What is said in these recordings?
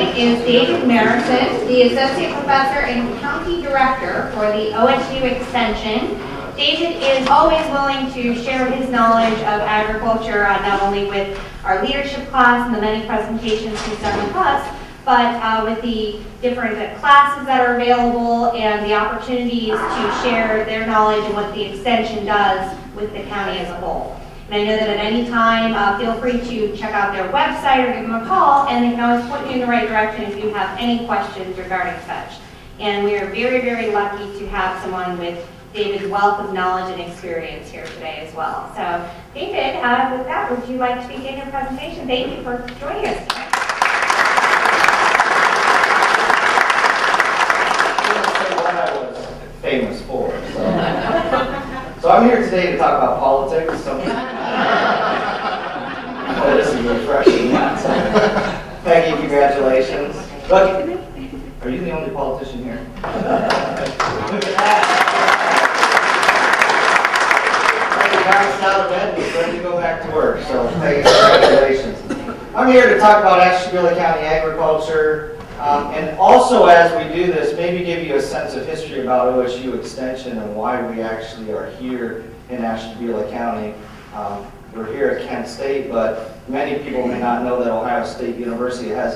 tonight is David Marrison, the Associate Professor and County Director for the OSU Extension. David is always willing to share his knowledge of agriculture, not only with our leadership class and the many presentations he's done with us, but with the different classes that are available and the opportunities to share their knowledge and what the extension does with the county as a whole. And I know that at any time, feel free to check out their website or give them a call, and they can always point you in the right direction if you have any questions regarding such. And we are very, very lucky to have someone with David's wealth of knowledge and experience here today as well. So, David, with that, would you like to begin your presentation? Thank you for joining us today. What I was famous for. So I'm here today to talk about politics. So this is refreshing. Peggy, congratulations. Look, are you the only politician here? Out of bed and ready to go back to work. So Peggy, congratulations. I'm here to talk about Ashtabula County agriculture. And also, as we do this, maybe give you a sense of history about OSU Extension and why we actually are here in Ashtabula County. We're here at Kent State, but many people may not know that Ohio State University has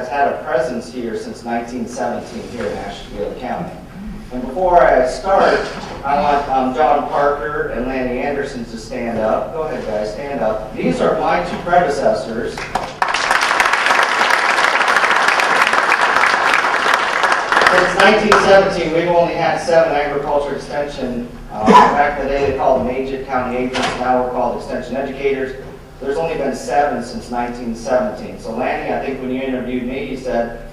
had a presence here since 1917 here in Ashtabula County. And before I start, I want John Parker and Lanny Anderson to stand up. Go ahead, guys, stand up. These are my two predecessors. Since 1917, we've only had 7 agriculture extension. Back in the day, they called them agent county agents. Now we're called extension educators. There's only been 7 since 1917. So Lanny, I think when you interviewed me, you said,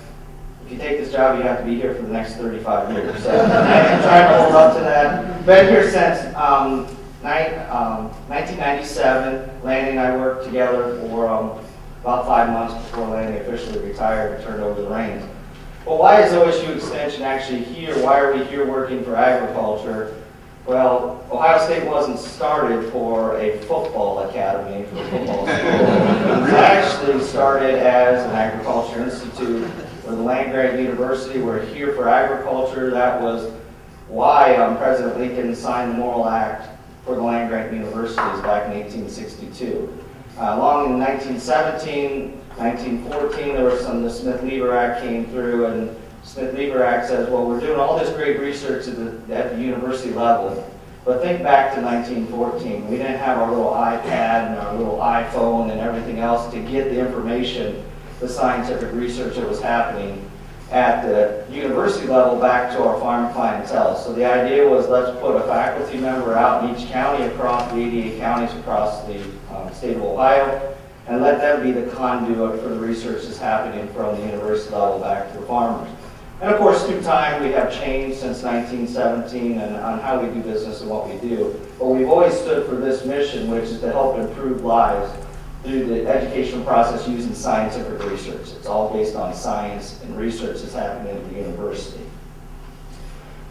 if you take this job, you have to be here for the next 35 years. So I'm trying to hold up to that. Been here since 1997. Lanny and I worked together for about 5 months before Lanny officially retired and turned over the reins. Well, why is OSU Extension actually here? Why are we here working for agriculture? Well, Ohio State wasn't started for a football academy, for a football school. It was actually started as an agriculture institute. We're the land-grant university. We're here for agriculture. That was why President Lincoln signed the Morrill Act for the land-grant universities back in 1862. Along in 1917, 1914, there was the Smith-Lever Act came through, and Smith-Lever Act says, well, we're doing all this great research at the university level, but think back to 1914. We didn't have our little iPad and our little iPhone and everything else to get the information, the scientific research that was happening at the university level back to our farm clientele. So the idea was, let's put a faculty member out in each county across the 88 counties across the state of Ohio, and let them be the conduit for the research that's happening from the university level back to the farmers. And of course, through time, we have changed since 1917 and on how we do business and what we do. But we've always stood for this mission, which is to help improve lives through the educational process using scientific research. It's all based on science and research that's happening at the university.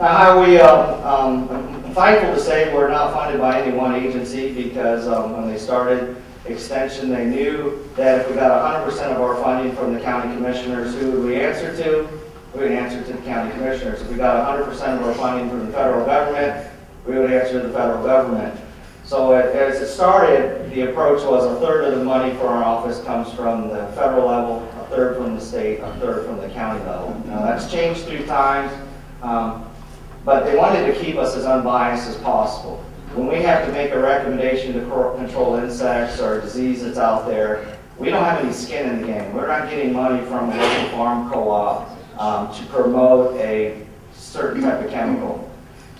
Now, I'm thankful to say we're not funded by any one agency, because when they started Extension, they knew that if we got 100% of our funding from the county commissioners, who would we answer to? We would answer to the county commissioners. If we got 100% of our funding from the federal government, we would answer to the federal government. So as it started, the approach was a third of the money for our office comes from the federal level, a third from the state, a third from the county level. Now that's changed through times, but they wanted to keep us as unbiased as possible. When we have to make a recommendation to control insects or disease that's out there, we don't have any skin in the game. We're not getting money from a local farm co-op to promote a certain type of chemical.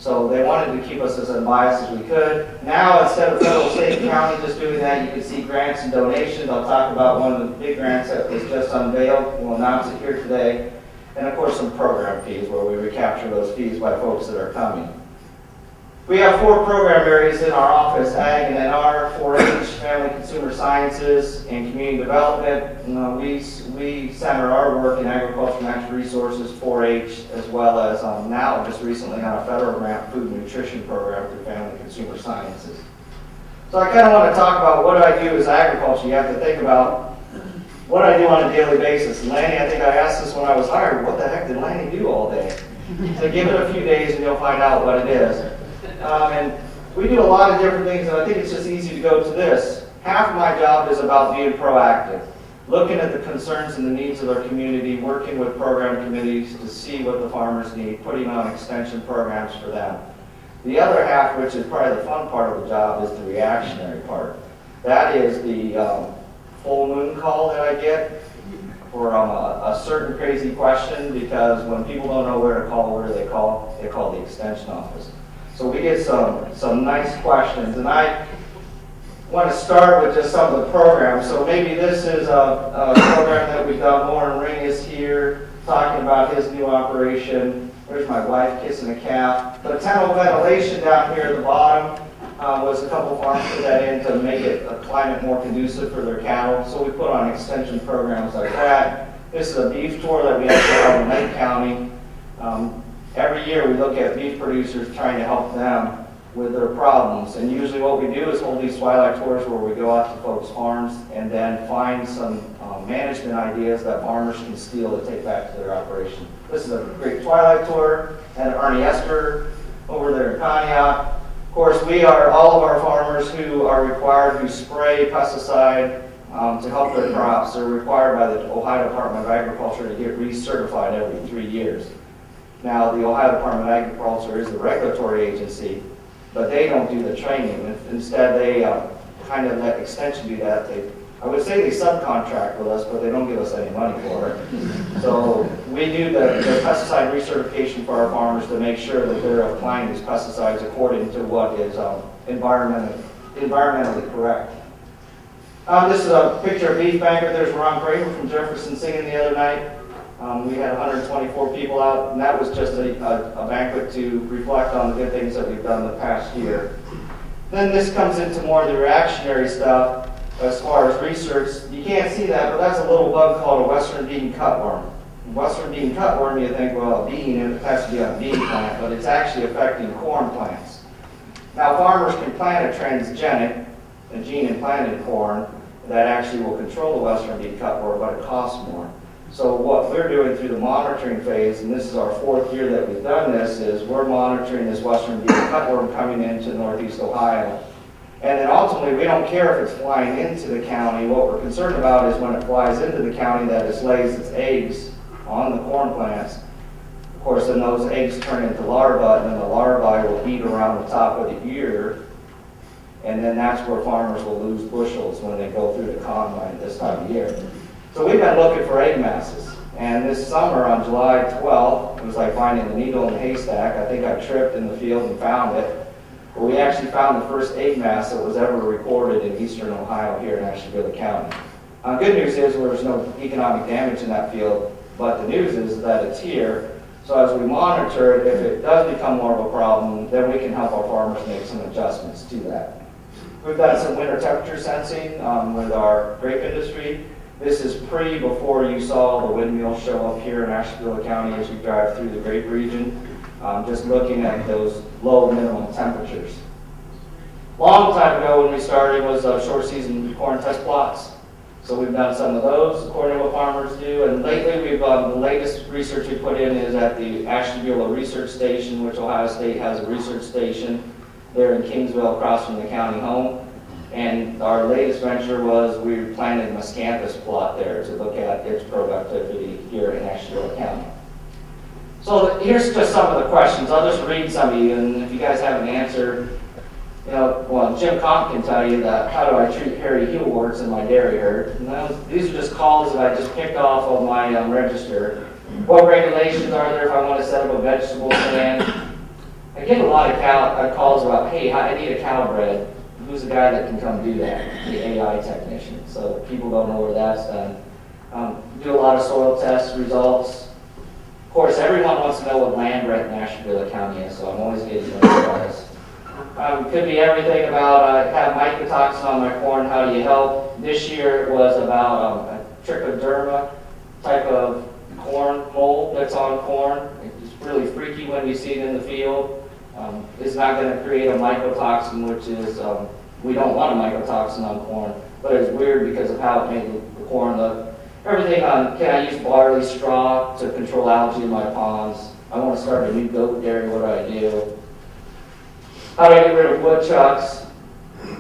So they wanted to keep us as unbiased as we could. Now, instead of federal, state, and county just doing that, you can see grants and donations. I'll talk about one of the big grants that was just unveiled. We'll announce it here today. And of course, some program fees where we recapture those fees by folks that are coming. We have 4 program areas in our office: Ag and NR, 4-H, Family Consumer Sciences, and Community Development. We center our work in agriculture, natural resources, 4-H, as well as now just recently on a federal grant food and nutrition program through Family Consumer Sciences. So I kind of want to talk about what do I do as agriculture. You have to think about what I do on a daily basis. And Lanny, I think I asked this when I was hired, what the heck did Lanny do all day? So give it a few days and you'll find out what it is. And we do a lot of different things, and I think it's just easy to go to this. Half of my job is about being proactive, looking at the concerns and the needs of our community, working with program committees to see what the farmers need, putting on extension programs for them. The other half, which is probably the fun part of the job, is the reactionary part. That is the full moon call that I get for a certain crazy question, because when people don't know where to call, where do they call? They call the extension office. So we get some nice questions, and I want to start with just some of the programs. So maybe this is a program that we've done. Lauren Ring is here talking about his new operation. There's my wife kissing a calf. The tunnel ventilation down here at the bottom was a couple farms put that in to make it a climate more conducive for their cattle. So we put on extension programs like that. This is a beef tour that we have in Lake County. Every year we look at beef producers trying to help them with their problems. And usually what we do is hold these twilight tours where we go out to folks' farms and then find some management ideas that farmers can steal to take back to their operation. This is a great twilight tour at Arnie Esper over there in Pontiac. Of course, all of our farmers who are required to spray pesticide to help their crops are required by the Ohio Department of Agriculture to get recertified every 3 years. Now, the Ohio Department of Agriculture is the regulatory agency, but they don't do the training. Instead, they kind of let Extension do that. I would say they subcontract with us, but they don't give us any money for it. So we do the pesticide recertification for our farmers to make sure that they're applying these pesticides according to what is environmentally correct. This is a picture of Beef Banquet. There's Ron Kramer from Jefferson singing the other night. We had 124 people out, and that was just a banquet to reflect on the good things that we've done the past year. Then this comes into more of the reactionary stuff as far as research. You can't see that, but that's a little bug called a western bean cutworm. Western bean cutworm, you think, well, a bean, it has to be on a bean plant, but it's actually affecting corn plants. Now, farmers can plant a transgenic, a gene-implanted corn, that actually will control the western bean cutworm, but it costs more. So what we're doing through the monitoring phase, and this is our 4th year that we've done this, is we're monitoring this western bean cutworm coming into northeast Ohio. And then ultimately, we don't care if it's flying into the county. What we're concerned about is when it flies into the county that it lays its eggs on the corn plants. Of course, then those eggs turn into larvae, and then the larvae will eat around the top of the ear. And then that's where farmers will lose bushels when they go through the combine this time of year. So we've been looking for egg masses, and this summer on July 12th, it was like finding a needle in a haystack. I think I tripped in the field and found it. But we actually found the first egg mass that was ever recorded in eastern Ohio here in Ashtabula County. Good news is there's no economic damage in that field, but the news is that it's here. So as we monitor it, if it does become more of a problem, then we can help our farmers make some adjustments to that. We've done some winter temperature sensing with our grape industry. This is before you saw the windmills show up here in Ashtabula County as you drive through the grape region, just looking at those low minimum temperatures. Long time ago when we started was short season corn test plots. So we've done some of those according to what farmers do. And lately the latest research we put in is at the Ashtabula Research Station, which Ohio State has a research station there in Kingsville across from the county home. And our latest venture was we planted a Miscanthus plot there to look at its productivity here in Ashtabula County. So here's just some of the questions. I'll just read some of you, and if you guys have an answer, well, Jim Comp can tell you that how do I treat hairy heel warts in my dairy herd. And these are just calls that I just picked off of my register. What regulations are there if I want to set up a vegetable stand? I get a lot of calls about, hey, I need a cow bred. Who's the guy that can come do that? The AI technician. So people don't know where that's done. Do a lot of soil test results. Of course, everyone wants to know what land rent in Ashtabula County is, so I'm always getting those calls. Could be everything about have mycotoxin on my corn, how do you help? This year it was about a trichoderma type of corn mold that's on corn. It's really freaky when you see it in the field. It's not going to create a mycotoxin, which is, we don't want a mycotoxin on corn, but it's weird because of how it made the corn look. Everything on, can I use barley straw to control algae in my ponds? I want to start a new goat dairy, what do I do? How do I get rid of woodchucks?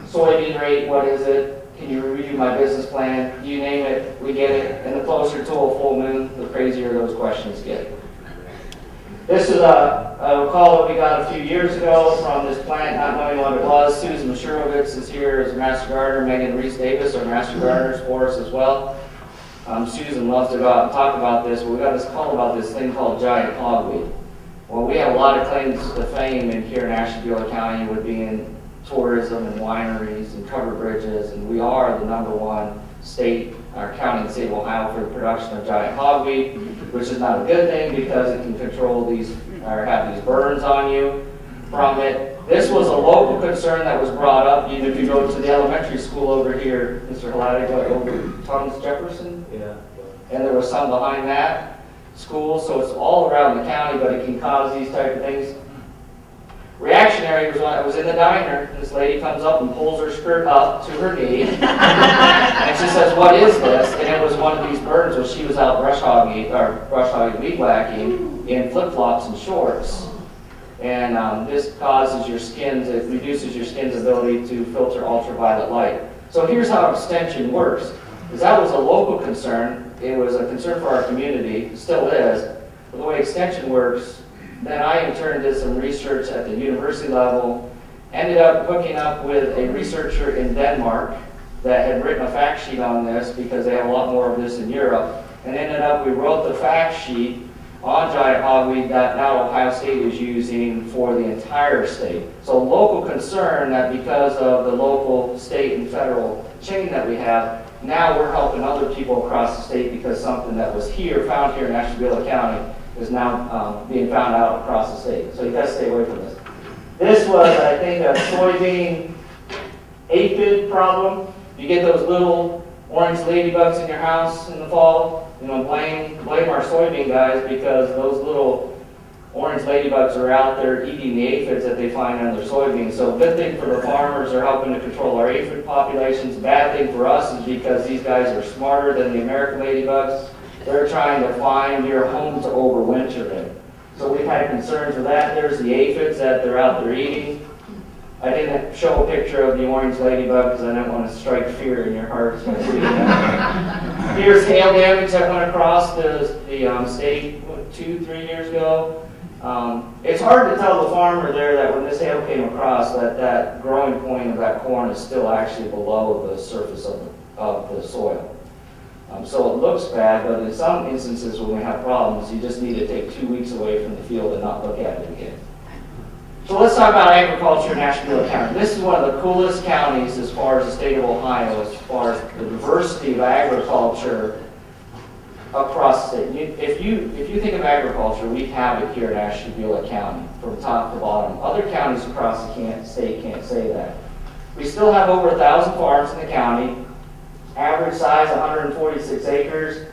Soybean rate, what is it? Can you review my business plan? You name it, we get it. And the closer to a full moon, the crazier those questions get. This is a call that we got a few years ago from this plant, not knowing what it was. Susan Mashurovitz is here as a master gardener. Megan Reese Davis are master gardeners for us as well. Susan loves to go out and talk about this, but we got this call about this thing called giant hogweed. Well, we have a lot of claims to fame in here in Ashtabula County with being tourism and wineries and covered bridges, and we are the #1 state, our county and state of Ohio for the production of giant hogweed, which is not a good thing because it can control these, or have these burns on you from it. This was a local concern that was brought up. Even if you go to the elementary school over here, Mr. Halati, over Thomas Jefferson? Yeah. And there was some behind that school, so it's all around the county, but it can cause these type of things. Reactionary was when I was in the diner. This lady comes up and pulls her skirt up to her knee, and she says, "What is this?" And it was one of these birds when she was out brush hogging weed whacking in flip-flops and shorts. And this causes your skins, it reduces your skin's ability to filter ultraviolet light. So here's how extension works. Because that was a local concern. It was a concern for our community, it still is. But the way extension works, then I in turn did some research at the university level, ended up hooking up with a researcher in Denmark that had written a fact sheet on this because they have a lot more of this in Europe, and ended up, we wrote the fact sheet on giant hogweed that now Ohio State is using for the entire state. So local concern that because of the local, state, and federal chain that we have, now we're helping other people across the state because something that was here, found here in Ashtabula County, is now being found out across the state. So you gotta stay away from this. This was, I think, a soybean aphid problem. You get those little orange ladybugs in your house in the fall. You know, blame our soybean guys because those little orange ladybugs are out there eating the aphids that they find on their soybeans. So good thing for the farmers, are helping to control our aphid populations. Bad thing for us is because these guys are smarter than the American ladybugs. They're trying to find your home to overwinter in. So we've had concerns with that. There's the aphids that they're out there eating. I didn't show a picture of the orange ladybug because I didn't want to strike fear in your hearts. Here's hail damage that went across the state 2-3 years ago. It's hard to tell the farmer there that when this hail came across that growing point of that corn is still actually below the surface of the soil. So it looks bad, but in some instances when we have problems, you just need to take 2 weeks away from the field and not look at it again. So let's talk about agriculture in Ashtabula County. This is one of the coolest counties as far as the state of Ohio, as far as the diversity of agriculture across the state. If you think of agriculture, we have it here in Ashtabula County, from top to bottom. Other counties across the state can't say that. We still have over 1,000 farms in the county. Average size 146 acres.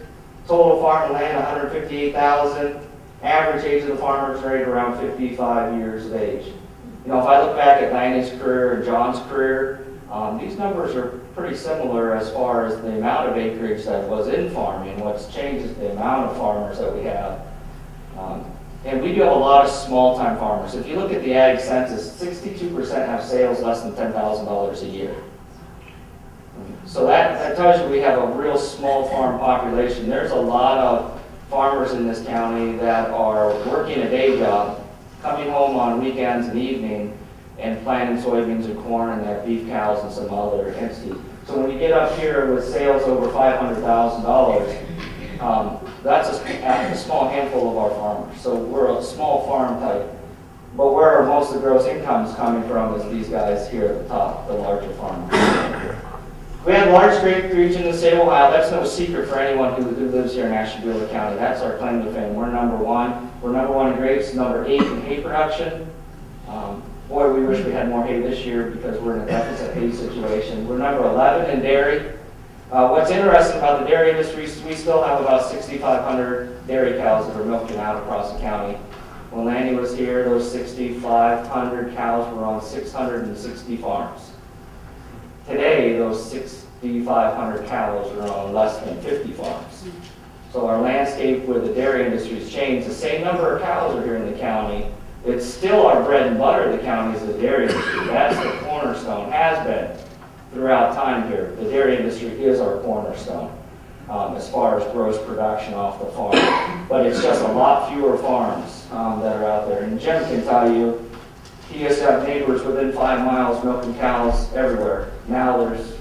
Total farm land 158,000. Average age of the farmer is right around 55 years of age. You know, if I look back at Lanny's career and John's career, these numbers are pretty similar as far as the amount of acreage that was in farming. What's changed is the amount of farmers that we have. And we do have a lot of small-time farmers. If you look at the ag census, 62% have sales less than $10,000 a year. So that tells you we have a real small farm population. There's a lot of farmers in this county that are working a day job, coming home on weekends and evening, and planting soybeans and corn, and they have beef cows and some other entities. So when you get up here with sales over $500,000, that's a small handful of our farmers. So we're a small farm type. But where most of the gross income is coming from is these guys here at the top, the larger farmers. We have large grape region in the state of Ohio. That's no secret for anyone who lives here in Ashtabula County. That's our claim to fame. We're #1. We're #1 in grapes, #8 in hay production. Boy, we wish we had more hay this year because we're in a deficit hay situation. We're #11 in dairy. What's interesting about the dairy industry is we still have about 6,500 dairy cows that are milking out across the county. When Lanny was here, those 6,500 cows were on 660 farms. Today, those the 500 cows are on less than 50 farms. So our landscape with the dairy industry has changed. The same number of cows are here in the county. It's still our bread and butter of the county is the dairy industry. That's the cornerstone, has been throughout time here. The dairy industry is our cornerstone as far as gross production off the farm. But it's just a lot fewer farms that are out there. And Jim can tell you, he used to have neighbors within 5 miles milking cows everywhere. Now there's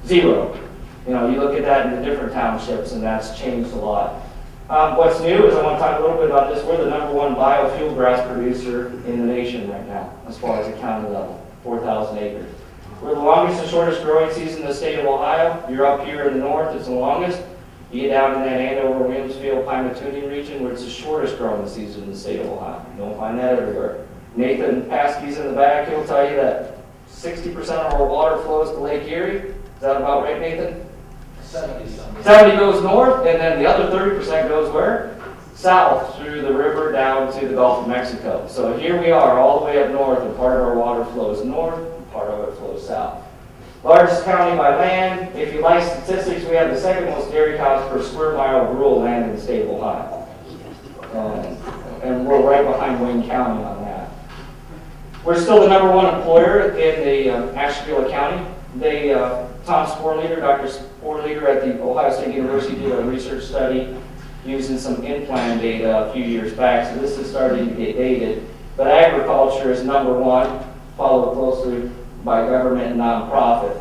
0. You know, you look at that in the different townships, and that's changed a lot. What's new is I want to talk a little bit about this. We're the #1 biofuel grass producer in the nation right now, as far as the county level, 4,000 acres. We're the longest and shortest growing season in the state of Ohio. You're up here in the north, it's the longest. You get down in that Andover, Williamsville, Pymatooning region, where it's the shortest growing season in the state of Ohio. You don't find that everywhere. Nathan Paskey's in the back, he'll tell you that 60% of our water flows to Lake Erie. Is that about right, Nathan? 70 goes north, and then the other 30% goes where? South through the river down to the Gulf of Mexico. So here we are, all the way up north, and part of our water flows north, and part of it flows south. Largest county by land. If you like statistics, we have the second most dairy cows per square mile of rural land in the state of Ohio. And we're right behind Wayne County on that. We're still the #1 employer in the Ashtabula County. Tom Sporleader, Dr. Sporleader at the Ohio State University did a research study using some in-plan data a few years back, so this is starting to get dated. But agriculture is #1, followed closely by government and nonprofit.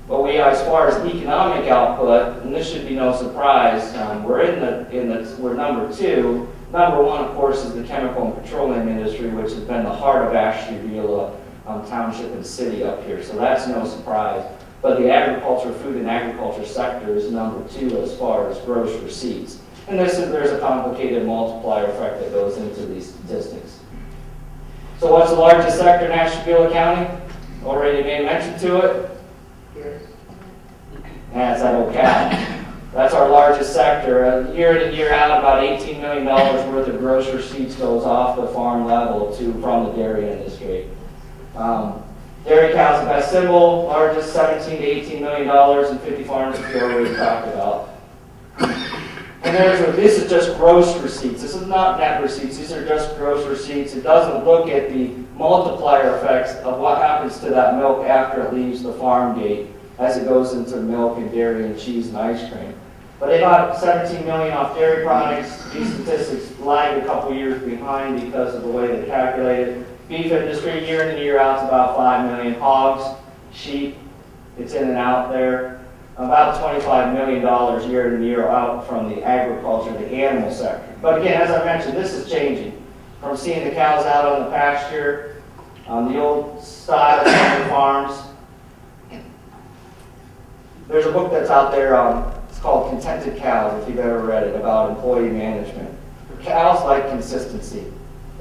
But as far as economic output, and this should be no surprise, we're we're #2. #1, of course, is the chemical and petroleum industry, which has been the heart of Ashtabula Township and city up here, so that's no surprise. But the agriculture, food and agriculture sector is #2 as far as gross receipts. And there's a complicated multiplier effect that goes into these statistics. So what's the largest sector in Ashtabula County? Already made mention to it. That's that old cow. That's our largest sector. Year in and year out, about $18 million worth of gross receipts goes off the farm level from the dairy industry. Dairy cows, the best symbol, largest $17 to $18 million, and 50 farms we already talked about. And this is just gross receipts. This is not net receipts. These are just gross receipts. It doesn't look at the multiplier effects of what happens to that milk after it leaves the farm gate as it goes into milk and dairy and cheese and ice cream. But they got $17 million off dairy products. These statistics lag a couple years behind because of the way they calculate it. Beef industry, year in and year out, is about $5 million. Hogs, sheep, it's in and out there. About $25 million year in and year out from the agriculture, the animal sector. But again, as I mentioned, this is changing. From seeing the cows out on the pasture, on the old style of farms. There's a book that's out there, it's called Contented Cows, if you've ever read it, about employee management. Cows like consistency.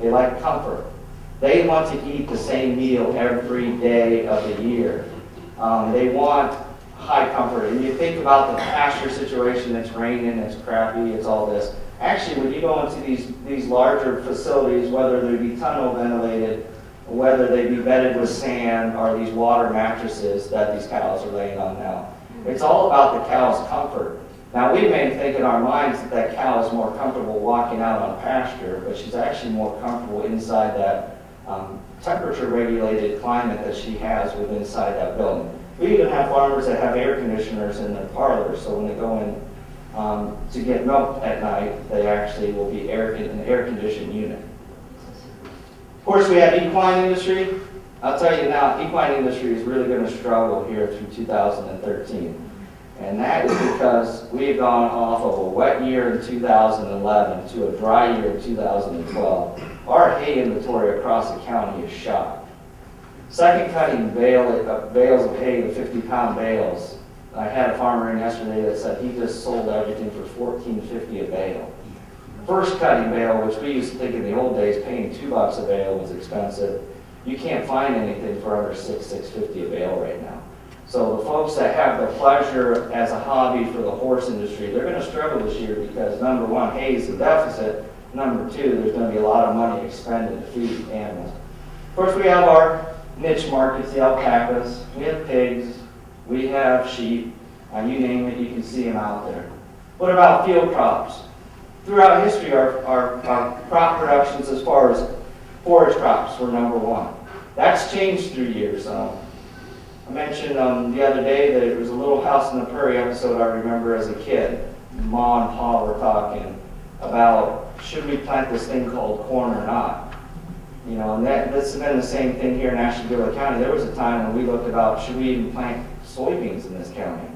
They like comfort. They want to eat the same meal every day of the year. They want high comfort. And you think about the pasture situation, it's raining, it's crappy, it's all this. Actually, when you go into these larger facilities, whether they be tunnel ventilated, whether they be bedded with sand, or these water mattresses that these cows are laying on now, it's all about the cow's comfort. Now, we may think in our minds that cow is more comfortable walking out on pasture, but she's actually more comfortable inside that temperature-regulated climate that she has within inside that building. We even have farmers that have air conditioners in their parlors, so when they go in to get milk at night, they actually will be in an air-conditioned unit. Of course, we have equine industry. I'll tell you now, equine industry is really going to struggle here through 2013. And that is because we've gone off of a wet year in 2011 to a dry year in 2012. Our hay inventory across the county is shot. Second cutting bales of hay, the 50-pound bales. I had a farmer in yesterday that said he just sold everything for $14.50 a bale. First cutting bale, which we used to think in the old days paying $2 a bale was expensive, you can't find anything for under $6.50 a bale right now. So the folks that have the pleasure as a hobby for the horse industry, they're going to struggle this year because number one, hay is a deficit. Number two, there's going to be a lot of money expended to feed animals. Of course, we have our niche markets, the alpacas, we have pigs, We have sheep, you name it, you can see them out there. What about field crops? Throughout history, our crop productions as far as forage crops were number one. That's changed through years. I mentioned the other day that it was a Little House on the Prairie episode I remember as a kid. Ma and Pa were talking about, should we plant this thing called corn or not? You know, and that's been the same thing here in Ashtabula County. There was a time when we looked about, should we even plant soybeans in this county?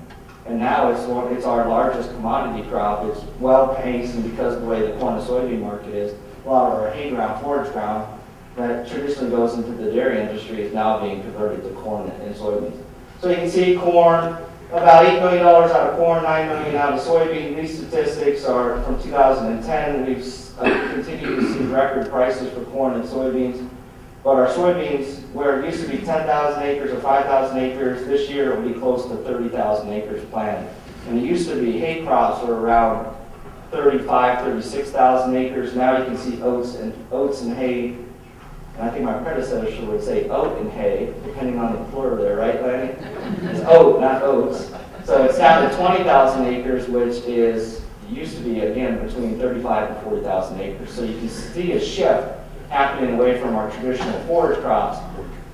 And now it's our largest commodity crop. It's well paced, and because of the way the corn and soybean market is, a lot of our hay ground, forage ground, that traditionally goes into the dairy industry is now being converted to corn and soybeans. So you can see corn, about $8 million out of corn, $9 million out of soybean. These statistics are from 2010. We've continued to see record prices for corn and soybeans. But our soybeans, where it used to be 10,000 acres or 5,000 acres, this year it will be close to 30,000 acres planted. And it used to be hay crops were around 35, 36,000 acres. Now you can see oats and hay. And I think my predecessor would say oat and hay, depending on the plural there, right, Lanny? It's oat, not oats. So it's down to 20,000 acres, which used to be, again, between 35 and 40,000 acres. So you can see a shift happening away from our traditional forage crops.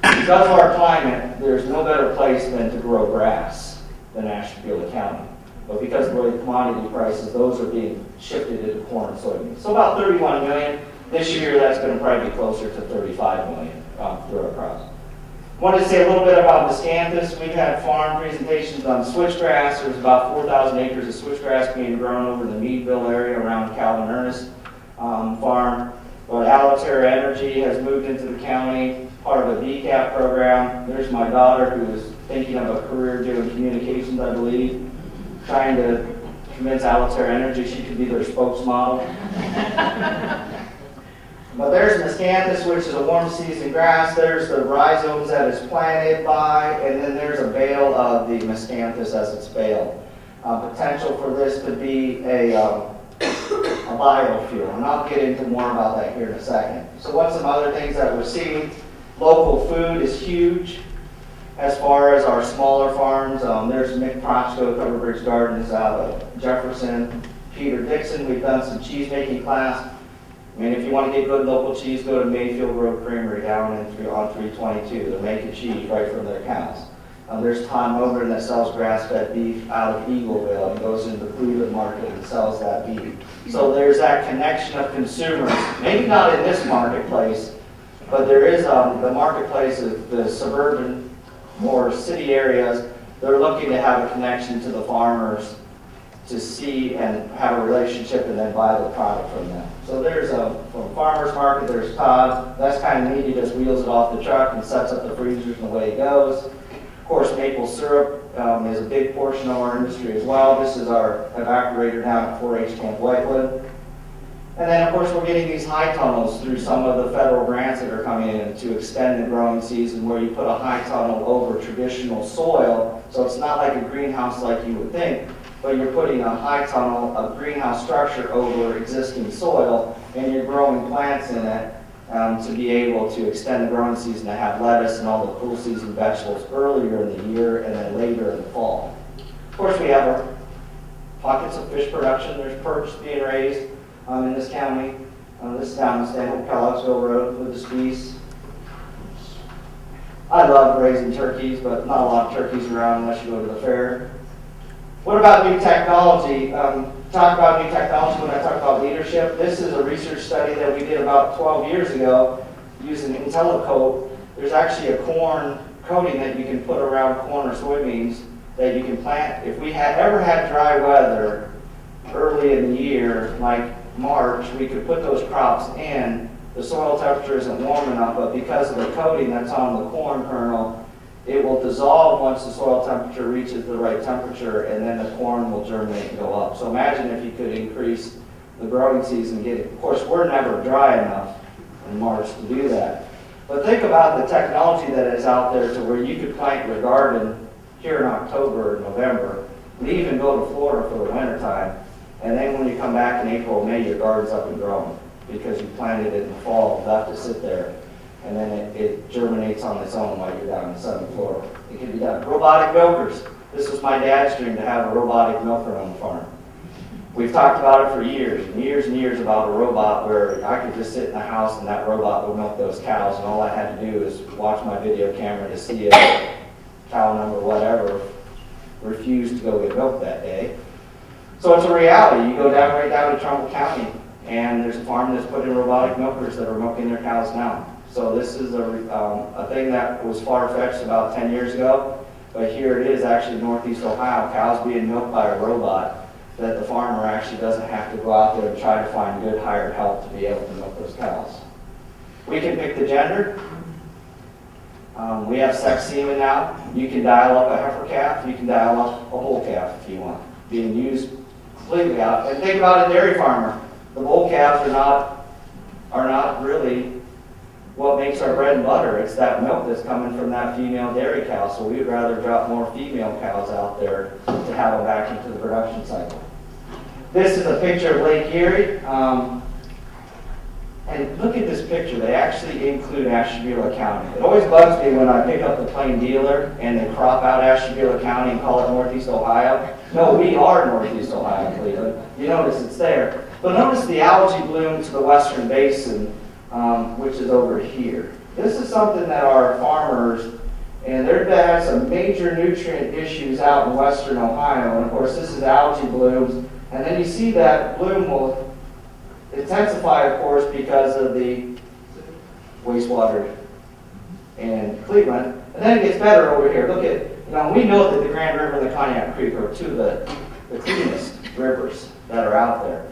Because of our climate, there's no better place than to grow grass than Ashtabula County. But because of the way the commodity prices, those are being shifted into corn and soybeans. So about 31 million. This year, that's going to probably be closer to 35 million through our crops. I wanted to say a little bit about Miscanthus. We've had farm presentations on switchgrass. There's about 4,000 acres of switchgrass being grown over the Meadville area around Calvin Ernest farm. But Altair Energy has moved into the county, part of a DCAP program. There's my daughter who is thinking of a career doing communications, I believe, trying to convince Altair Energy she could be their spokesmodel. But there's Miscanthus, which is a warm season grass. There's the rhizomes that it's planted by, and then there's a bale of the Miscanthus as its bale. Potential for this to be a biofuel, and I'll get into more about that here in a second. So what's some other things that we're seeing? Local food is huge. As far as our smaller farms, there's Mick Prochko, Coverbridge Gardens out of Jefferson. Peter Dixon, we've done some cheese making class. I mean, if you want to get good local cheese, go to Mayfield Road Creamery down on 322. They're making cheese right from their cows. There's Tom Ogren that sells grass-fed beef out of Eagleville and goes into the Cleveland market and sells that beef. So there's that connection of consumers. Maybe not in this marketplace, but there is the marketplace of the suburban or city areas. They're looking to have a connection to the farmers to see and have a relationship and then buy the product from them. So there's from farmer's market, there's Todd. That's kind of neat. He just wheels it off the truck and sets up the freezers and away it goes. Of course, maple syrup is a big portion of our industry as well. This is our evaporator down at 4-H Camp Whitewood. And then, of course, we're getting these high tunnels through some of the federal grants that are coming in to extend the growing season, where you put a high tunnel over traditional soil. So it's not like a greenhouse like you would think, but you're putting a high tunnel, a greenhouse structure over existing soil, and you're growing plants in it to be able to extend the growing season, to have lettuce and all the cool season vegetables earlier in the year and then later in the fall. Of course, we have our pockets of fish production. There's perch being raised in this county. This is down in Stanhope, Kellogg'sville Road with the Spees. I love raising turkeys, but not a lot of turkeys around unless you go to the fair. What about new technology? Talk about new technology when I talk about leadership. This is a research study that we did about 12 years ago using IntelliCoat. There's actually a corn coating that you can put around corn or soybeans that you can plant. If we had ever had dry weather early in the year, like March, we could put those crops in. The soil temperature isn't warm enough, but because of the coating that's on the corn kernel, it will dissolve once the soil temperature reaches the right temperature, and then the corn will germinate and go up. So imagine if you could increase the growing season. Of course, we're never dry enough in March to do that. But think about the technology that is out there to where you could plant your garden here in October or November, and even go to Florida for the winter time. And then when you come back in April or May, your garden's up and growing because you planted it in the fall, left it sit there, and then it germinates on its own while you're down in southern Florida. It can be done. Robotic milkers. This was my dad's dream, to have a robotic milker on the farm. We've talked about it for years and years and years about a robot where I could just sit in the house and that robot would milk those cows, and all I had to do is watch my video camera to see if cow number whatever refused to go get milked that day. So it's a reality. You go right down to Trumbull County, and there's a farm that's put in robotic milkers that are milking their cows now. So this is a thing that was far-fetched about 10 years ago, but here it is actually in Northeast Ohio, cows being milked by a robot, that the farmer actually doesn't have to go out there and try to find good hired help to be able to milk those cows. We can pick the gender. We have sex semen now. You can dial up a heifer calf. You can dial up a bull calf if you want. Being used completely out. And think about a dairy farmer. The bull calves are not really what makes our bread and butter. It's that milk that's coming from that female dairy cow. So we'd rather drop more female cows out there to have them back into the production cycle. This is a picture of Lake Erie. And look at this picture. They actually include Ashtabula County. It always bugs me when I pick up the plain dealer and they crop out Ashtabula County and call it Northeast Ohio. No, we are Northeast Ohio, Cleveland. You notice it's there. But notice the algae bloom to the western basin, which is over here. This is something that our farmers, and they've had some major nutrient issues out in western Ohio. And of course, this is algae blooms. And then you see that bloom will intensify, of course, because of the wastewater in Cleveland. And then it gets better over here. Look at, we know that the Grand River and the Cognac Creek are two of the cleanest rivers that are out there.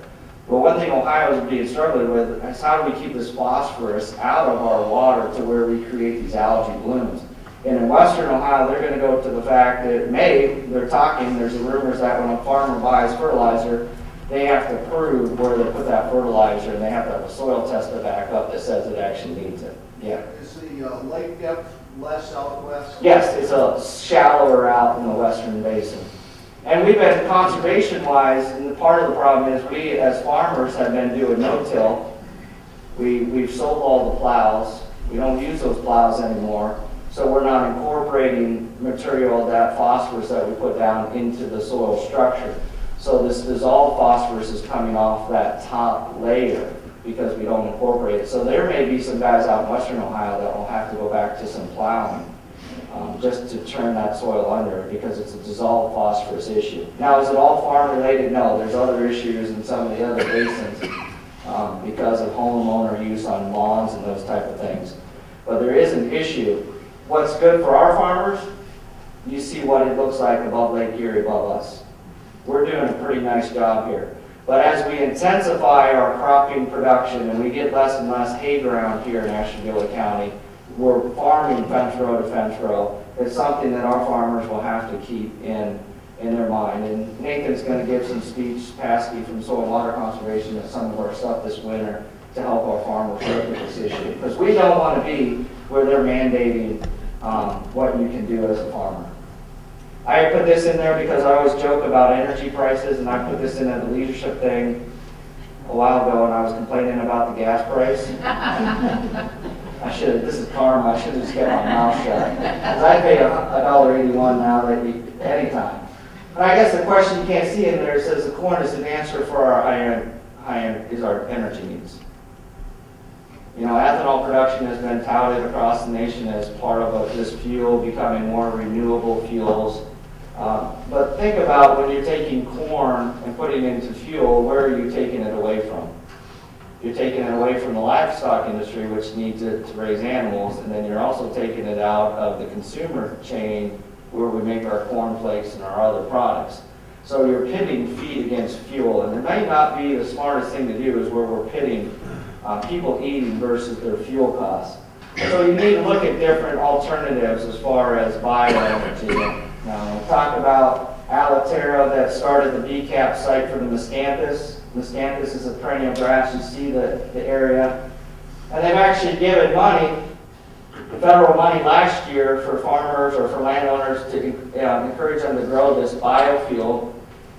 But one thing Ohio is being struggling with is how do we keep this phosphorus out of our water to where we create these algae blooms. And in western Ohio, they're going to go to the fact that there's rumors that when a farmer buys fertilizer, they have to prove where they put that fertilizer, and they have to have a soil test to back up that says it actually needs it. Yeah. Is the lake depth less out west? Yes, it's a shallower out in the western basin. And we've been conservation-wise, and part of the problem is we as farmers have been doing no-till. We've sold all the plows. We don't use those plows anymore. So we're not incorporating material, that phosphorus that we put down into the soil structure. So this dissolved phosphorus is coming off that top layer because we don't incorporate it. So there may be some guys out in western Ohio that will have to go back to some plowing just to turn that soil under because it's a dissolved phosphorus issue. Now, is it all farm related? No, there's other issues in some of the other basins because of homeowner use on lawns and those type of things. But there is an issue. What's good for our farmers, you see what it looks like above Lake Erie, above us. We're doing a pretty nice job here. But as we intensify our cropping production and we get less and less hay ground here in Ashtabula County, we're farming fence row to fence row. It's something that our farmers will have to keep in their mind. And Nathan's going to give some speech, Paskey from Soil and Water Conservation, at some of our stuff this winter to help our farmers work with this issue. Because we don't want to be where they're mandating what you can do as a farmer. I put this in there because I always joke about energy prices, and I put this in as a leadership thing a while ago, and I was complaining about the gas price. This is karma, I should have just kept my mouth shut. Because I pay $1.81 now anytime. And I guess the question you can't see in there says the corn is an answer for our our energy needs. Ethanol production has been touted across the nation as part of this fuel becoming more renewable fuels. But think about when you're taking corn and putting it into fuel, where are you taking it away from? You're taking it away from the livestock industry, which needs it to raise animals, and then you're also taking it out of the consumer chain where we make our corn flakes and our other products. So you're pitting feed against fuel, and it may not be the smartest thing to do is where we're pitting people eating versus their fuel costs. So you need to look at different alternatives as far as bioenergy. Now, we talk about Alaterra that started the BCAP site for the Miscanthus. Miscanthus is a perennial grass. You see the area. And they've actually given money, federal money last year for farmers or for landowners to encourage them to grow this biofuel.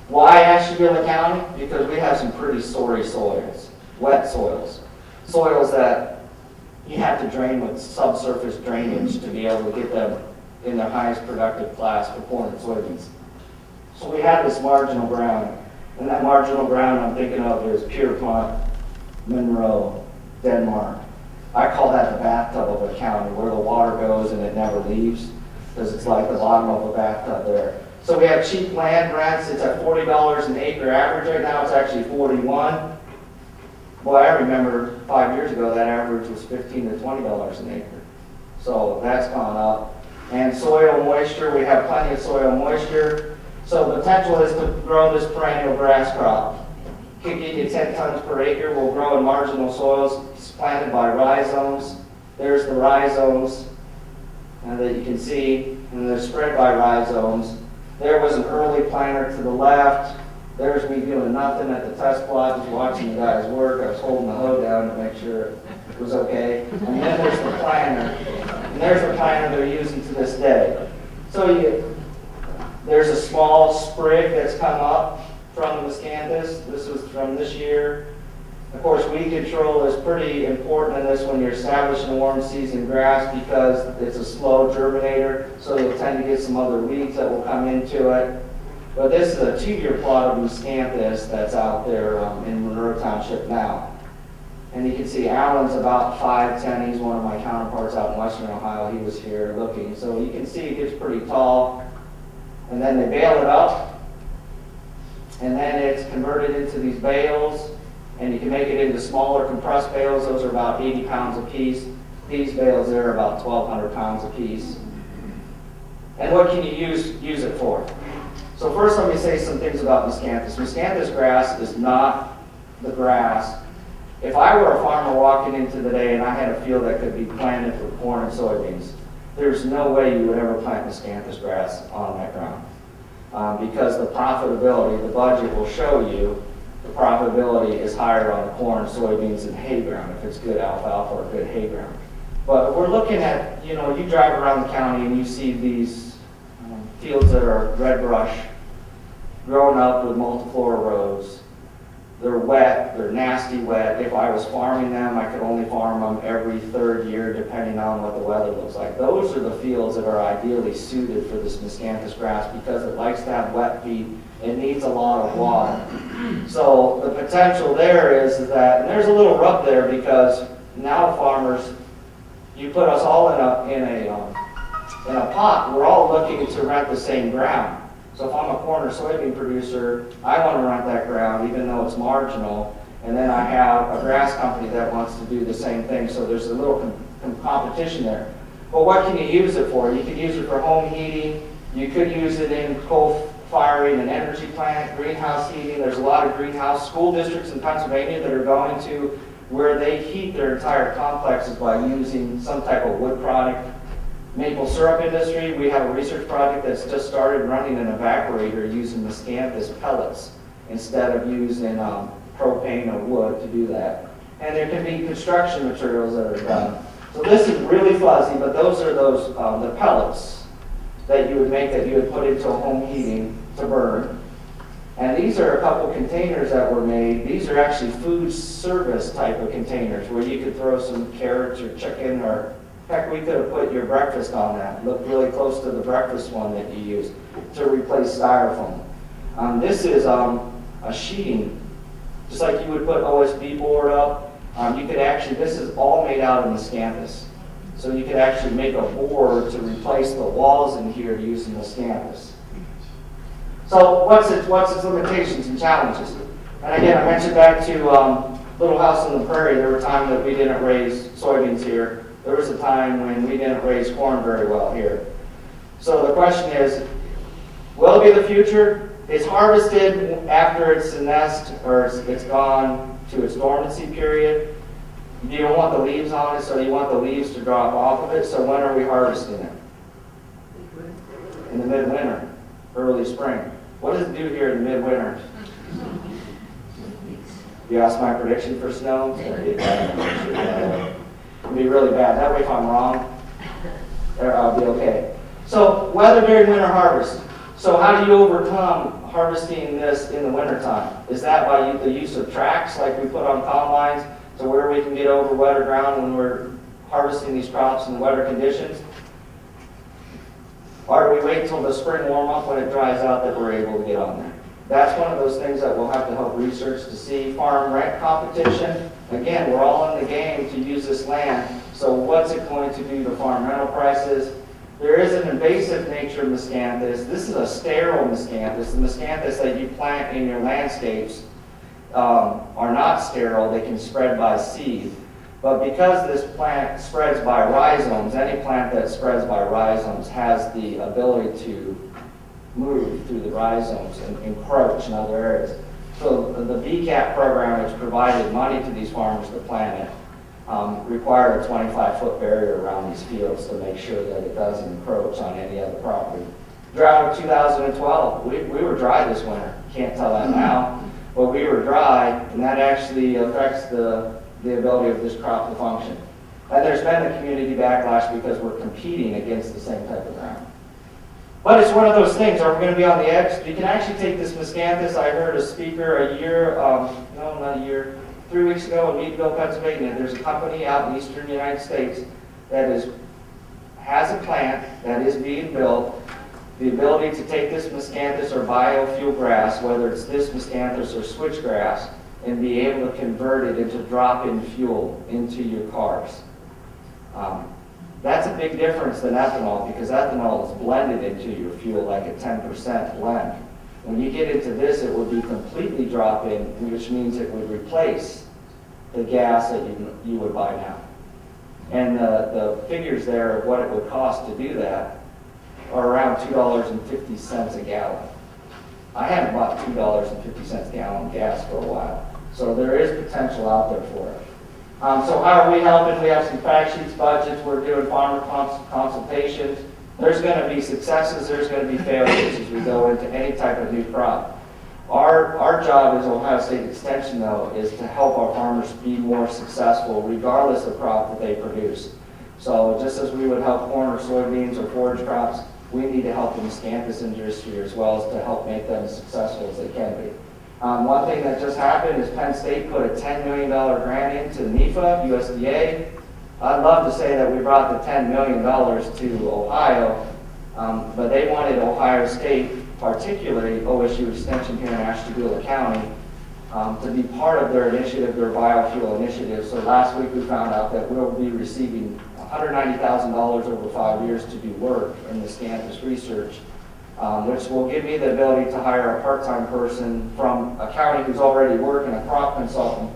Why Ashtabula County? Because we have some pretty sorry soils, wet soils. Soils that you have to drain with subsurface drainage to be able to get them in their highest productive class for corn and soybeans. So we had this marginal ground, and that marginal ground I'm thinking of is Pierpont, Monroe, Denmark. I call that the bathtub of a county, where the water goes and it never leaves, because it's like the bottom of a bathtub there. So we have cheap land rents. It's at $40 an acre average right now. It's actually 41. Boy, I remember 5 years ago that average was $15 to $20 an acre. So that's gone up. And soil moisture, we have plenty of soil moisture. So the potential is to grow this perennial grass crop. Could give you 10 tons per acre. Will grow in marginal soils. It's planted by rhizomes. There's the rhizomes that you can see, and they're spread by rhizomes. There was an early planter to the left. There's me doing nothing at the test plot, just watching the guys work. I was holding the hoe down to make sure it was okay. And then there's the planter. And there's the planter they're using to this day. So there's a small sprig that's come up from the Miscanthus. This was from this year. Of course, weed control is pretty important in this when you're establishing a warm season grass, because it's a slow germinator, so you'll tend to get some other weeds that will come into it. But this is a 2-year plot of Miscanthus that's out there in Monroe Township now. And you can see Alan's about 5'10". He's one of my counterparts out in Western Ohio. He was here looking. So you can see it gets pretty tall. And then they bale it up. And then it's converted into these bales. And you can make it into smaller compressed bales. Those are about 80 pounds a piece. These bales there are about 1,200 pounds a piece. And what can you use it for? So first let me say some things about Miscanthus. Miscanthus grass is not the grass. If I were a farmer walking into the day and I had a field that could be planted for corn and soybeans, there's no way you would ever plant Miscanthus grass on that ground. Because the profitability, the budget will show you, the profitability is higher on corn, soybeans, and hay ground, if it's good alfalfa or good hay ground. But we're looking at, you drive around the county and you see these fields that are red brush, growing up with multiflora rows. They're wet, they're nasty wet. If I was farming them, I could only farm them every 3rd year, depending on what the weather looks like. Those are the fields that are ideally suited for this Miscanthus grass, because it likes to have wet feet. It needs a lot of water. So the potential there is that, and there's a little rub there, because now farmers, you put us all in a pot, we're all looking to rent the same ground. So if I'm a corn or soybean producer, I want to rent that ground even though it's marginal, and then I have a grass company that wants to do the same thing, so there's a little competition there. But what can you use it for? You could use it for home heating, you could use it in coal firing an energy plant, greenhouse heating. There's a lot of greenhouse school districts in Pennsylvania that are going to where they heat their entire complexes by using some type of wood product. Maple syrup industry, we have a research project that's just started running an evaporator using Miscanthus pellets instead of using propane or wood to do that. And there can be construction materials that are done. So this is really fuzzy, but those are the pellets that you would make, that you would put into a home heating to burn. And these are a couple containers that were made. These are actually food service type of containers where you could throw some carrots or chicken, or heck, we could have put your breakfast on that. Look really close to the breakfast one that you use to replace styrofoam. This is a sheeting, just like you would put OSB board up. You could actually, this is all made out of Miscanthus. So you could actually make a board to replace the walls in here using Miscanthus. So what's its limitations and challenges? And again, I mentioned back to Little House on the Prairie, there were times that we didn't raise soybeans here. There was a time when we didn't raise corn very well here. So the question is, will it be the future? It's harvested after it's a nest, or it's gone to its dormancy period. You don't want the leaves on it, so you want the leaves to drop off of it. So when are we harvesting it? In the midwinter, early spring. What does it do here in the midwinter? You asked my prediction for snow? It'll be really bad. That way, if I'm wrong, I'll be okay. So weather during winter harvest. So how do you overcome harvesting this in the wintertime? Is that by the use of tracks like we put on combines to where we can get over wetter ground when we're harvesting these crops in wetter conditions? Or do we wait until the spring warm up when it dries out that we're able to get on there? That's one of those things that we'll have to help research to see. Farm rent competition, again, we're all in the game to use this land. So what's it going to do to farm rental prices? There is an invasive nature of miscanthus. This is a sterile miscanthus. The miscanthus that you plant in your landscapes are not sterile. They can spread by seed. But because this plant spreads by rhizomes, any plant that spreads by rhizomes has the ability to move through the rhizomes and encroach in other areas. So the BCAP program, which provided money to these farmers to plant it, required a 25-foot barrier around these fields to make sure that it doesn't encroach on any other property. Drought of 2012, we were dry this winter. Can't tell that now, but we were dry, and that actually affects the ability of this crop to function. And there's been a community backlash because we're competing against the same type of ground. But it's one of those things. Are we going to be on the edge? You can actually take this miscanthus. I heard a speaker 3 weeks ago in Meadville, Pennsylvania. There's a company out in the eastern United States that has a plant that is being built. The ability to take this miscanthus or biofuel grass, whether it's this miscanthus or switchgrass, and be able to convert it into drop-in fuel into your cars. That's a big difference than ethanol, because ethanol is blended into your fuel like a 10% blend. When you get into this, it would be completely drop-in, which means it would replace the gas that you would buy now. And the figures there of what it would cost to do that are around $2.50 a gallon. I haven't bought $2.50 a gallon gas for a while. So there is potential out there for it. So how are we helping? We have some fact sheets, budgets. We're doing farmer consultations. There's going to be successes. There's going to be failures as we go into any type of new crop. Our job as Ohio State Extension, though, is to help our farmers be more successful regardless of crop that they produce. So just as we would help corn or soybeans or forage crops, we need to help the miscanthus industry as well as to help make them as successful as they can be. One thing that just happened is Penn State put a $10 million grant into NEFA, USDA. I'd love to say that we brought the $10 million to Ohio, but they wanted Ohio State, particularly OSU Extension here in Ashtabula County, to be part of their initiative, their biofuel initiative. So last week we found out that we'll be receiving $190,000 over 5 years to do work in the miscanthus research, which will give me the ability to hire a part-time person from a county who's already working, a crop consultant,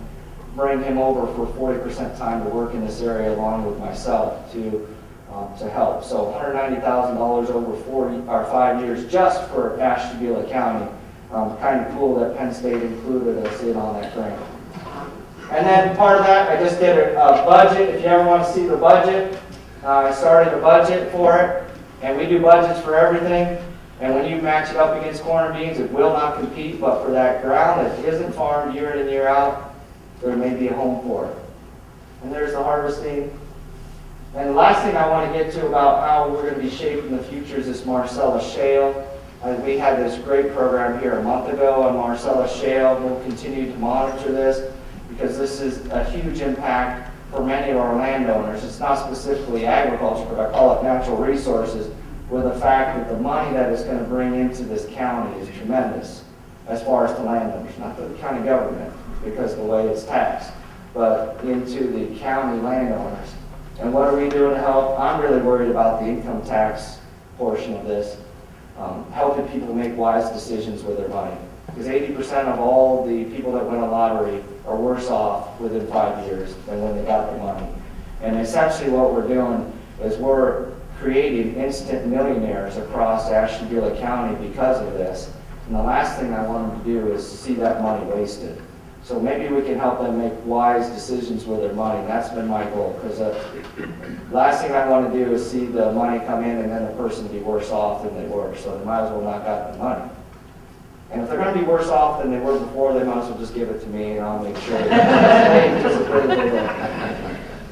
bring him over for 40% time to work in this area along with myself to help. So $190,000 over 5 years just for Ashtabula County. Kind of cool that Penn State included us in on that grant. And then part of that, I just did a budget. If you ever want to see the budget, I started a budget for it. And we do budgets for everything. And when you match it up against corn and beans, it will not compete. But for that ground that isn't farmed year in and year out, there may be a home for it. And there's the harvesting. And the last thing I want to get to about how we're going to be shaping the future is this Marcellus Shale. We had this great program here a month ago on Marcellus Shale. We'll continue to monitor this because this is a huge impact for many of our landowners. It's not specifically agriculture, but I call it natural resources, with the fact that the money that it's going to bring into this county is tremendous as far as the landowners, not the county government, because of the way it's taxed, but into the county landowners. And what are we doing to help? I'm really worried about the income tax portion of this, helping people make wise decisions with their money. Because 80% of all the people that win a lottery are worse off within 5 years than when they got their money. And essentially what we're doing is we're creating instant millionaires across Ashtabula County because of this. And the last thing I want them to do is see that money wasted. So maybe we can help them make wise decisions with their money. That's been my goal, because last thing I want to do is see the money come in and then the person be worse off than they were. So they might as well not got the money. And if they're going to be worse off than they were before, they might as well just give it to me and I'll make sure they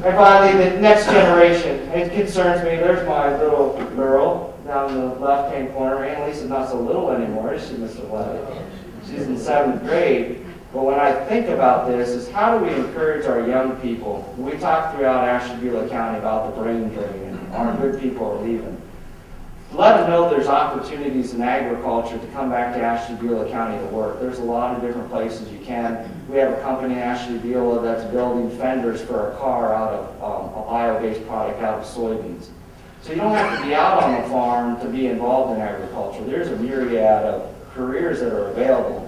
And finally, the next generation. It concerns me. There's my little girl down in the left-hand corner. Aunt Lisa's not so little anymore, is she, Mr. Levitt? She's in 7th grade. But when I think about this, is how do we encourage our young people? We talk throughout Ashtabula County about the brain drain and our good people are leaving. let them know there's opportunities in agriculture to come back to Ashtabula County to work. There's a lot of different places you can. We have a company in Ashtabula that's building fenders for a car out of a bio-based product out of soybeans. So you don't have to be out on the farm to be involved in agriculture. There's a myriad of careers that are available.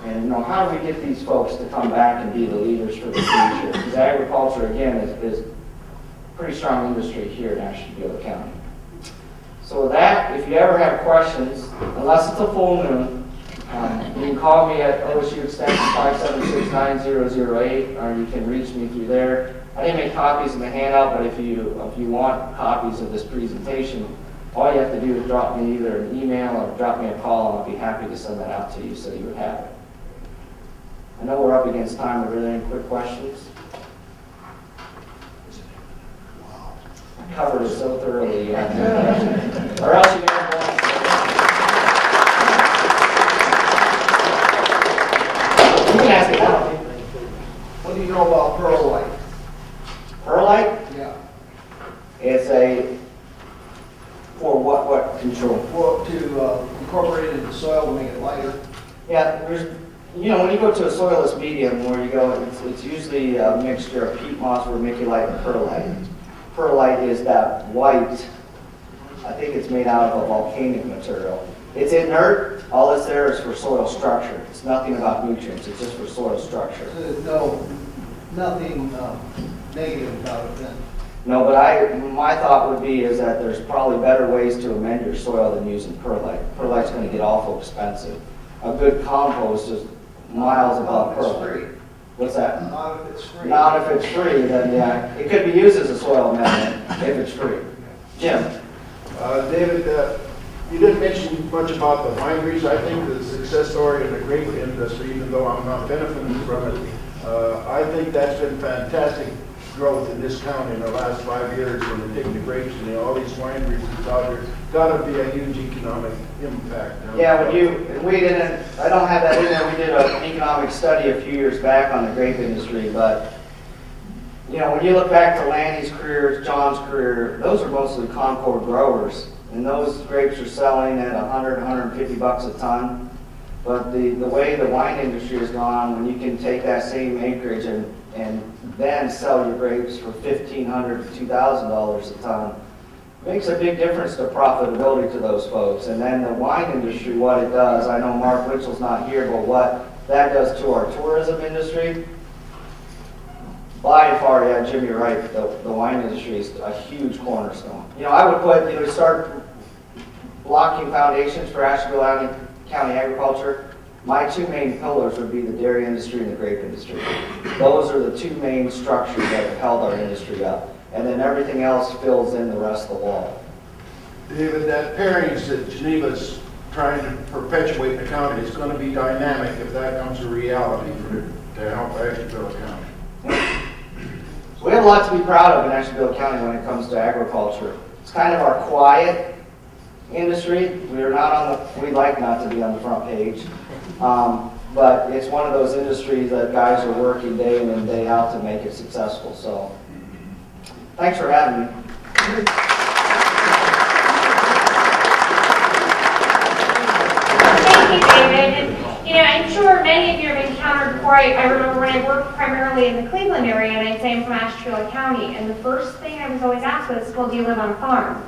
And how do we get these folks to come back and be the leaders for the future? Because agriculture, again, is a pretty strong industry here in Ashtabula County. So with that, if you ever have questions, unless it's a full moon, you can call me at OSU extension 576-9008, or you can reach me through there. I didn't make copies of the handout, but if you want copies of this presentation, all you have to do is drop me either an email or drop me a call, and I'll be happy to send that out to you so you would have it. I know we're up against time. Are there any quick questions? I covered it so thoroughly. Or else you can go on. You can ask it now. What do you know about perlite? Perlite? Yeah. It's for what control? Well, to incorporate it in the soil to make it lighter. Yeah, when you go to a soilless medium where you go, it's usually a mixture of peat moss, vermiculite, and perlite. Perlite is that white, I think it's made out of a volcanic material. It's inert, all it's there is for soil structure. It's nothing about nutrients, it's just for soil structure. No, nothing negative about it then. No, but my thought would be is that there's probably better ways to amend your soil than using perlite. Perlite's going to get awful expensive. A good compost is miles above perlite. What's that? Not if it's free. Not if it's free, then yeah. It could be used as a soil amendment if it's free. Jim? David, you didn't mention much about the wineries. I think the success story in the grape industry, even though I'm not benefiting from it, I think that's been fantastic growth in this county in the last 5 years when they're taking the grapes and all these wineries that's out there. Got to be a huge economic impact. Yeah, I don't have that in there. We did an economic study a few years back on the grape industry, but when you look back to Lanny's career, John's career, those are mostly Concord growers, and those grapes are selling at $100, $150 a ton. But the way the wine industry has gone, when you can take that same acreage and then sell your grapes for $1,500 to $2,000 a ton, makes a big difference to profitability to those folks. And then the wine industry, what it does, I know Mark Witzel's not here, but what that does to our tourism industry, by far, yeah, Jim, you're right, the wine industry is a huge cornerstone. I would put, start blocking foundations for Ashtabula County agriculture. My two main pillars would be the dairy industry and the grape industry. Those are the two main structures that have held our industry up. And then everything else fills in the rest of the wall. David, that pairings that Geneva's trying to perpetuate in the county is going to be dynamic if that comes to reality to help Ashtabula County. So we have a lot to be proud of in Ashtabula County when it comes to agriculture. It's kind of our quiet industry. We like not to be on the front page. But it's one of those industries that guys are working day in and day out to make it successful. So thanks for having me. Thank you, David. I'm sure many of you have encountered before. I remember when I worked primarily in the Cleveland area, and I'd say I'm from Ashtabula County, and the first thing I was always asked was, well, do you live on a farm?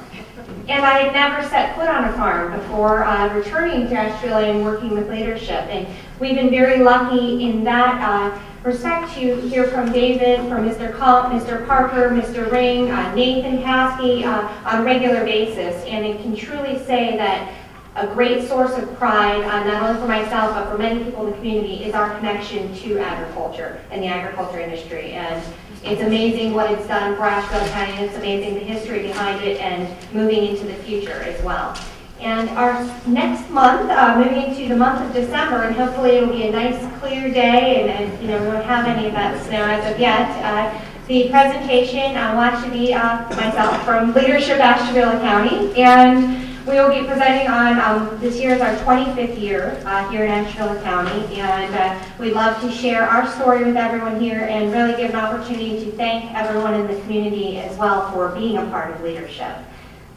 And I had never set foot on a farm before returning to Ashtabula and working with leadership. And we've been very lucky in that respect to hear from David, from Mr. Culp, Mr. Parker, Mr. Ring, Nathan Caskey on a regular basis. And I can truly say that a great source of pride, not only for myself, but for many people in the community, is our connection to agriculture and the agriculture industry. And it's amazing what it's done for Ashtabula County, and it's amazing the history behind it and moving into the future as well. And our next month, moving into the month of December, and hopefully it'll be a nice clear day, and we won't have any of that snow as of yet. The presentation will actually be myself from Leadership Ashtabula County, and we will be presenting on this year is our 25th year here in Ashtabula County, and we'd love to share our story with everyone here and really give an opportunity to thank everyone in the community as well for being a part of leadership.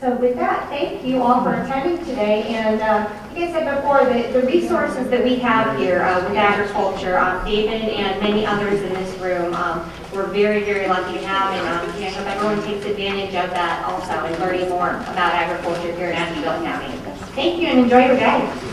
So with that, thank you all for attending today. And like I said before, the resources that we have here with agriculture, David and many others in this room, we're very, very lucky to have. And I hope everyone takes advantage of that also and learning more about agriculture here in Ashtabula County. Thank you and enjoy your day.